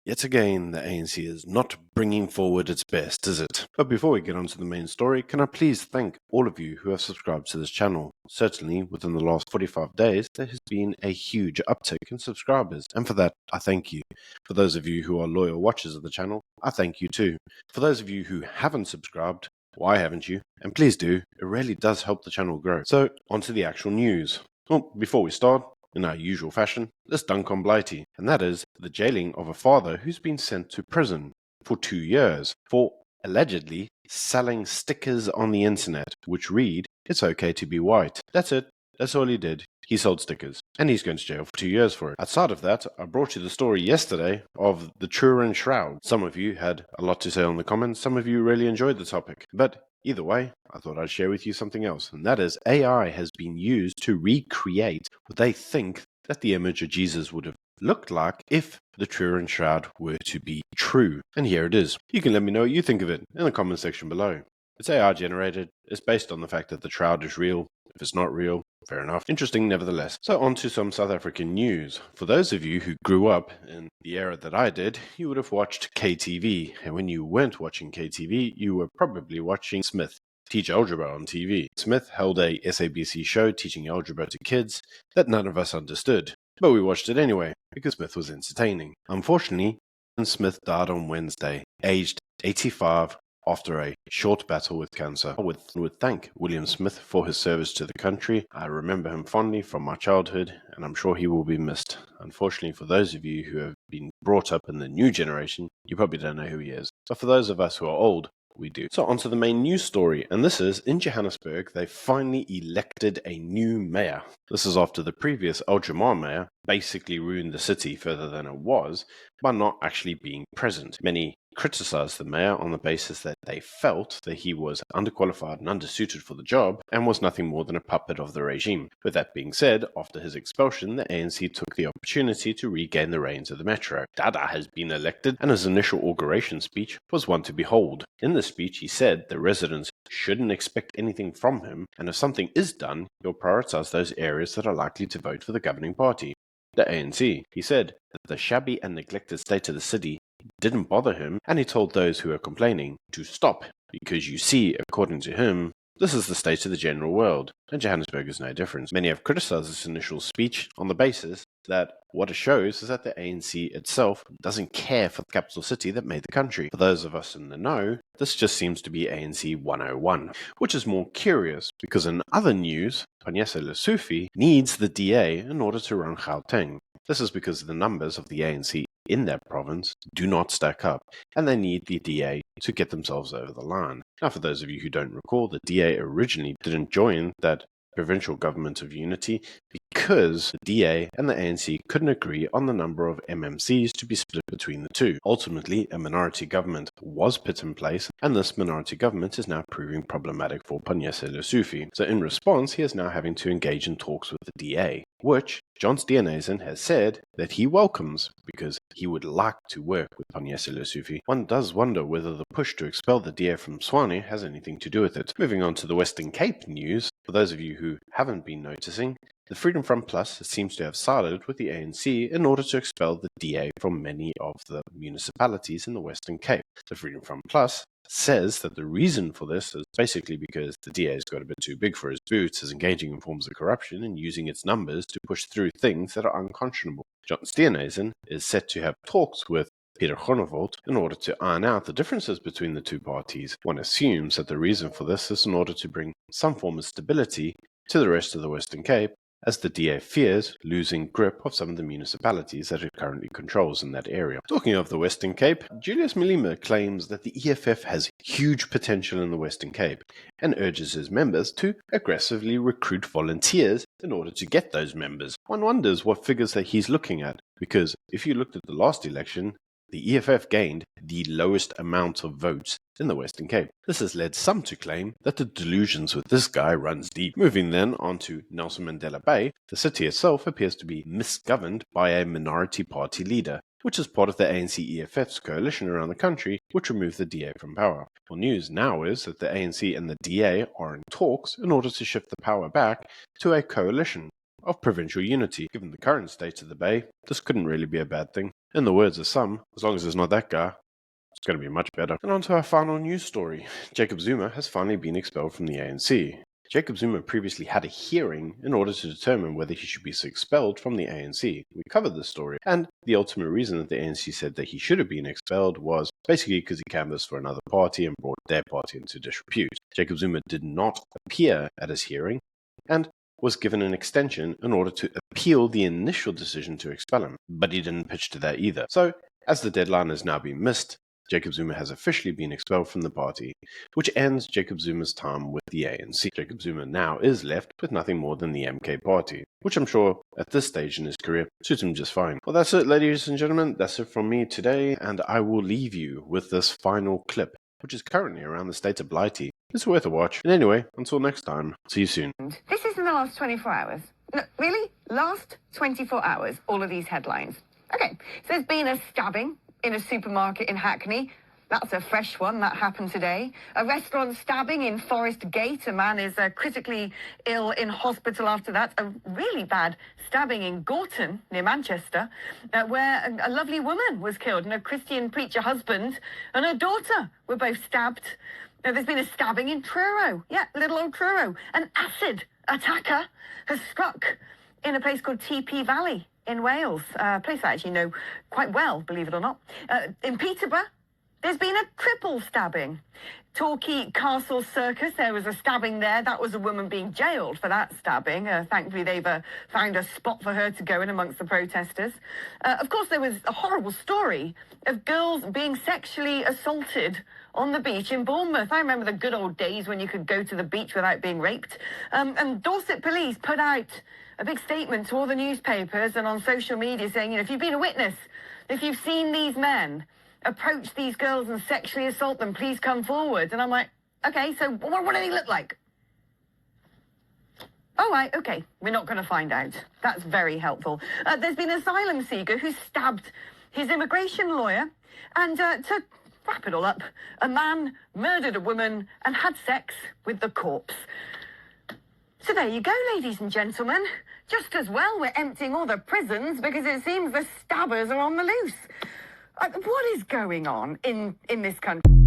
Yet again, the ANC is not bringing forward its best, is it? But before we get on to the main story, can I please thank all of you who have subscribed to this channel? Certainly, within the last 45 days, there has been a huge uptick in subscribers, and for that, I thank you. For those of you who are loyal watchers of the channel, I thank you too. For those of you who haven't subscribed, why haven't you? And please do, it really does help the channel grow. So, on to the actual news. Well, before we start, in our usual fashion, let's dunk on Blighty, and that is the jailing of a father who's been sent to prison for 2 years for allegedly selling stickers on the internet which read, "It's okay to be white." That's it. That's all he did. He sold stickers, and he's going to jail for 2 years for it. Outside of that, I brought you the story yesterday of the Turin Shroud. Some of you had a lot to say on the comments, some of you really enjoyed the topic, but either way, I thought I'd share with you something else, and that is AI has been used to recreate what they think that the image of Jesus would have looked like if the Turin Shroud were to be true. And here it is. You can let me know what you think of it in the comment section below. It's AI generated, it's based on the fact that the shroud is real. If it's not real, fair enough. Interesting nevertheless. So on to some South African news. For those of you who grew up in the era that I did, you would have watched KTV. And when you weren't watching KTV, you were probably watching Smith teach algebra on TV. Smith held a SABC show teaching algebra to kids that none of us understood. But we watched it anyway, because Smith was entertaining. Unfortunately, Smith died on Wednesday, aged 85, after a short battle with cancer. I would thank William Smith for his service to the country. I remember him fondly from my childhood, and I'm sure he will be missed. Unfortunately, for those of you who have been brought up in the new generation, you probably don't know who he is. But for those of us who are old, we do. So on to the main news story, and this is, in Johannesburg, they finally elected a new mayor. This is after the previous Al Jamar mayor basically ruined the city further than it was by not actually being present. Many criticized the mayor on the basis that they felt that he was underqualified and undersuited for the job and was nothing more than a puppet of the regime. With that being said, after his expulsion, the ANC took the opportunity to regain the reins of the metro. Dada has been elected, and his initial inauguration speech was one to behold. In the speech, he said the residents shouldn't expect anything from him, and if something is done, he'll prioritize those areas that are likely to vote for the governing party, the ANC. He said that the shabby and neglected state of the city didn't bother him, and he told those who were complaining to stop, because you see, according to him, this is the state of the general world, and Johannesburg is no different. Many have criticized this initial speech on the basis that what it shows is that the ANC itself doesn't care for the capital city that made the country. For those of us in the know, this just seems to be ANC 101, which is more curious, because in other news, Panyaza Lesufi needs the DA in order to run Gauteng. This is because the numbers of the ANC in that province do not stack up, and they need the DA to get themselves over the line. Now, for those of you who don't recall, the DA originally didn't join that provincial government of unity because the DA and the ANC couldn't agree on the number of MMCs to be split between the two. Ultimately, a minority government was put in place, and this minority government is now proving problematic for Panyaza Lesufi. So in response, he is now having to engage in talks with the DA, which John Steenhuisen has said that he welcomes because he would like to work with Panyaza Lesufi. One does wonder whether the push to expel the DA from Tshwane has anything to do with it. Moving on to the Western Cape news, for those of you who haven't been noticing, the Freedom Front Plus seems to have sided with the ANC in order to expel the DA from many of the municipalities in the Western Cape. The Freedom Front Plus says that the reason for this is basically because the DA has got a bit too big for his boots, is engaging in forms of corruption and using its numbers to push through things that are unconscionable. John Steenhuisen is set to have talks with Peter Groenewald in order to iron out the differences between the two parties. One assumes that the reason for this is in order to bring some form of stability to the rest of the Western Cape, as the DA fears losing grip of some of the municipalities that it currently controls in that area. Talking of the Western Cape, Julius Malema claims that the EFF has huge potential in the Western Cape and urges his members to aggressively recruit volunteers in order to get those members. One wonders what figures that he's looking at, because if you looked at the last election, the EFF gained the lowest amount of votes in the Western Cape. This has led some to claim that the delusions with this guy runs deep. Moving then on to Nelson Mandela Bay, the city itself appears to be misgoverned by a minority party leader, which is part of the ANC-EFF's coalition around the country, which removed the DA from power. Well, news now is that the ANC and the DA are in talks in order to shift the power back to a coalition of provincial unity. Given the current state of the Bay, this couldn't really be a bad thing. In the words of some, as long as it's not that guy, it's going to be much better. And on to our final news story. Jacob Zuma has finally been expelled from the ANC. Jacob Zuma previously had a hearing in order to determine whether he should be expelled from the ANC. We covered this story, and the ultimate reason that the ANC said that he should have been expelled was basically because he canvassed for another party and brought their party into disrepute. Jacob Zuma did not appear at his hearing and was given an extension in order to appeal the initial decision to expel him, but he didn't pitch to that either. So, as the deadline has now been missed, Jacob Zuma has officially been expelled from the party, which ends Jacob Zuma's time with the ANC. Jacob Zuma now is left with nothing more than the MK party, which I'm sure at this stage in his career suits him just fine. Well, that's it, ladies and gentlemen. That's it from me today, and I will leave you with this final clip, which is currently around the state of Blighty. It's worth a watch. And anyway, until next time, see you soon. This is in the last 24 hours. No, really? Last 24 hours, all of these headlines. Okay, so there's been a stabbing in a supermarket in Hackney. That's a fresh one. That happened today. A restaurant stabbing in Forest Gate. A man is critically ill in hospital after that. A really bad stabbing in Gorton, near Manchester, where a lovely woman was killed, and a Christian preacher husband and her daughter were both stabbed. Now, there's been a stabbing in Truro. Yeah, little old Truro. An acid attacker has struck in a place called TP Valley in Wales, a place I actually know quite well, believe it or not. In Peterborough, there's been a triple stabbing. Torquay Castle Circus, there was a stabbing there. That was a woman being jailed for that stabbing. Thankfully, they've found a spot for her to go in amongst the protesters. Of course, there was a horrible story of girls being sexually assaulted on the beach in Bournemouth. I remember the good old days when you could go to the beach without being raped. And Dorset police put out a big statement to all the newspapers and on social media saying, if you've been a witness, if you've seen these men approach these girls and sexually assault them, please come forward. And I'm like, okay, so what do they look like? Oh, right, okay, we're not going to find out. That's very helpful. There's been an asylum seeker who stabbed his immigration lawyer, and to wrap it all up, a man murdered a woman and had sex with the corpse. So there you go, ladies and gentlemen. Just as well we're emptying all the prisons because it seems the stabbers are on the loose. What is going on in this country?